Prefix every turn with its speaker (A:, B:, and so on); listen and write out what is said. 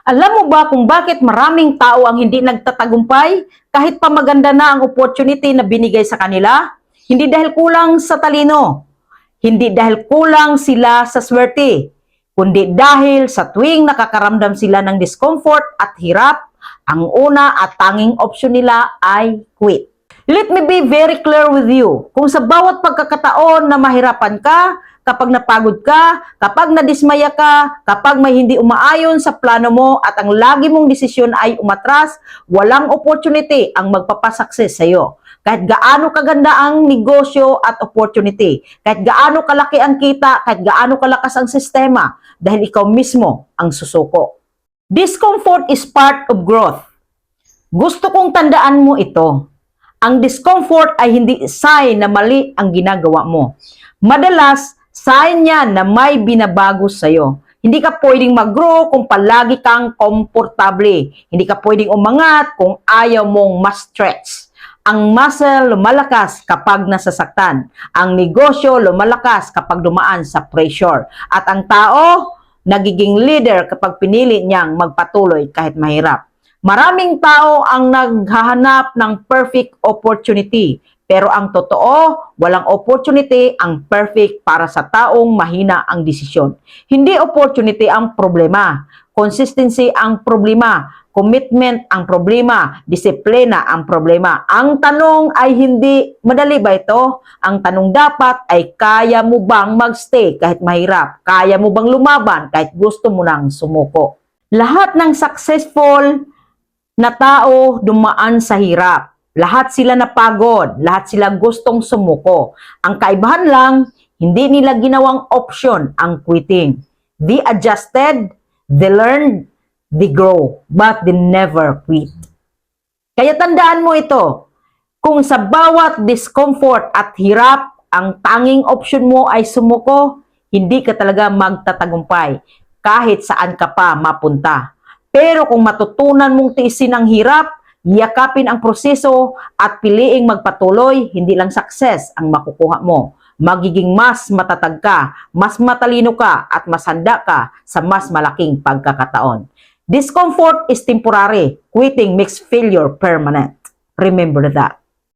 A: Alam mo ba kung bakit maraming tao ang hindi nagtatagumpay kahit pa maganda na ang opportunity na binigay sa kanila? Hindi dahil kulang sa talino, hindi dahil kulang sila sa swerte, kundi dahil sa tuwing nakakaramdam sila ng discomfort at hirap, ang una at tanging opsyon nila ay quit. Let me be very clear with you. Kung sa bawat pagkakataon na mahirapan ka, kapag napagod ka, kapag nadismaya ka, kapag may hindi umaayon sa plano mo at ang lagi mong desisyon ay umatras, walang opportunity ang magpapasucess sa iyo. Kahit gaano kaganda ang negosyo at opportunity, kahit gaano kalaki ang kita, kahit gaano kalakas ang sistema, dahil ikaw mismo ang susuko. Discomfort is part of growth. Gusto kong tandaan mo ito. Ang discomfort ay hindi sign na mali ang ginagawa mo. Madalas, sign yan na may binabago sa'yo. Hindi ka pwedeng mag-grow kung palagi kang komportable. Hindi ka pwedeng umangat kung ayaw mong ma-stretch. Ang muscle lumalakas kapag nasasaktan. Ang negosyo lumalakas kapag dumaan sa pressure. At ang tao, nagiging leader kapag pinili niyang magpatuloy kahit mahirap. Maraming tao ang naghahanap ng perfect opportunity. Pero ang totoo, walang opportunity ang perfect para sa taong mahina ang desisyon. Hindi opportunity ang problema. Consistency ang problema. Commitment ang problema. Disiplina ang problema. Ang tanong ay hindi, madali ba ito? Ang tanong dapat ay kaya mo bang magstay kahit mahirap? Kaya mo bang lumaban kahit gusto mo nang sumuko? Lahat ng successful na tao dumaan sa hirap. Lahat sila napagod, lahat sila gustong sumuko. Ang kaibahan lang, hindi nila ginawang option ang quitting. They adjusted, they learned, they grow, but they never quit. Kaya tandaan mo ito, kung sa bawat discomfort at hirap, ang tanging option mo ay sumuko, hindi ka talaga magtatagumpay kahit saan ka pa mapunta. Pero kung matutunan mong tiisin ang hirap, yakapin ang proseso at piliing magpatuloy, hindi lang success ang makukuha mo. Magiging mas matatag ka, mas matalino ka, at mas handa ka sa mas malaking pagkakataon. Discomfort is temporary. Quitting makes failure permanent. Remember that.